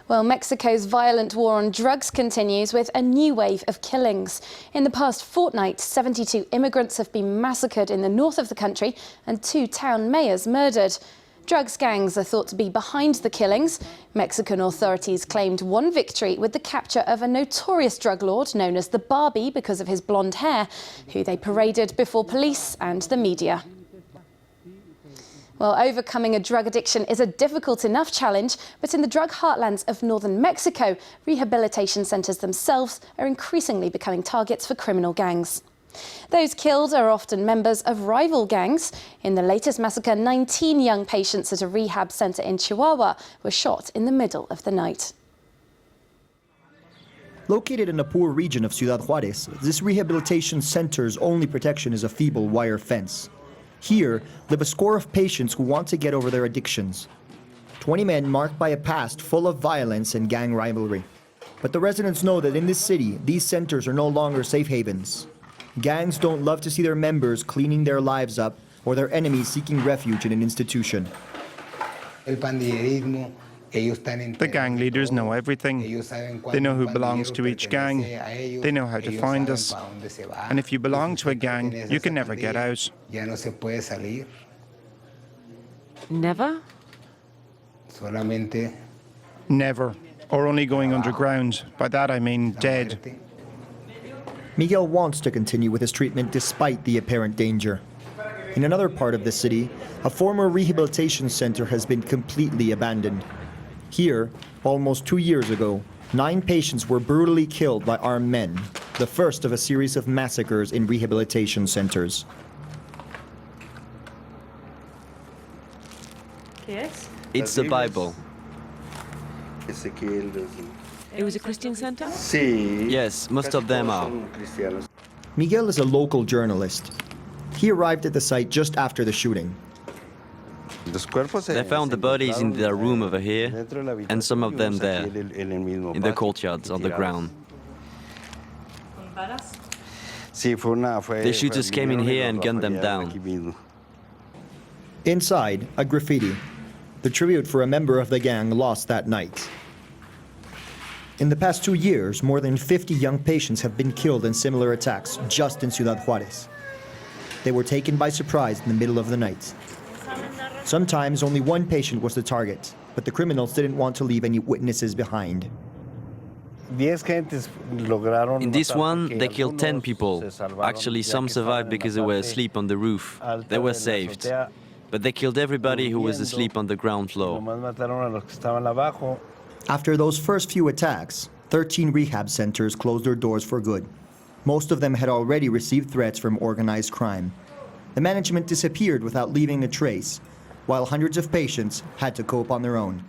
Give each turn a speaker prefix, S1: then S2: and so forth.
S1: Well, Mexico's violent war on drugs continues with a new wave of killings. In the past fortnight, 72 immigrants have been massacred in the north of the country and 2 town mayors murdered. Drugs gangs are thought to be behind the killings. Mexican authorities claimed one victory with the capture of a notorious drug lord known as the Barbie because of his blonde hair, who they paraded before police and the media. Well, overcoming a drug addiction is a difficult enough challenge, but in the drug heartlands of northern Mexico, rehabilitation centres themselves are increasingly becoming targets for criminal gangs. Those killed are often members of rival gangs. In the latest massacre, 19 young patients at a rehab centre in Chihuahua were shot in the middle of the night.
S2: Located in a poor region of Ciudad Juarez, this rehabilitation centre's only protection is a feeble wire fence. Here live a score of patients who want to get over their addictions. 20 men marked by a past full of violence and gang rivalry. But the residents know that in this city, these centers are no longer safe havens. Gangs don't love to see their members cleaning their lives up or their enemies seeking refuge in an institution.
S3: The gang leaders know everything. They know who belongs to each gang. They know how to find us. And if you belong to a gang, you can never get out.
S4: Never?
S3: Never. Or only going underground. By that I mean dead.
S2: Miguel wants to continue with his treatment despite the apparent danger. In another part of the city, a former rehabilitation center has been completely abandoned. Here, almost 2 years ago, 9 patients were brutally killed by armed men, the first of a series of massacres in rehabilitation centers.
S5: It's the Bible.
S4: It was a Christian center?
S5: Yes, most of them are.
S2: Miguel is a local journalist. He arrived at the site just after the shooting.
S5: They found the bodies in their room over here, and some of them there, in the courtyards on the ground. The shooters came in here and gunned them down.
S2: Inside, a graffiti, the tribute for a member of the gang lost that night. In the past 2 years, more than 50 young patients have been killed in similar attacks just in Ciudad Juarez. They were taken by surprise in the middle of the night. Sometimes only one patient was the target, but the criminals didn't want to leave any witnesses behind.
S5: In this one, they killed 10 people. Actually, some survived because they were asleep on the roof. They were saved. But they killed everybody who was asleep on the ground floor.
S2: After those first few attacks, 13 rehab centers closed their doors for good. Most of them had already received threats from organized crime. The management disappeared without leaving a trace, while hundreds of patients had to cope on their own.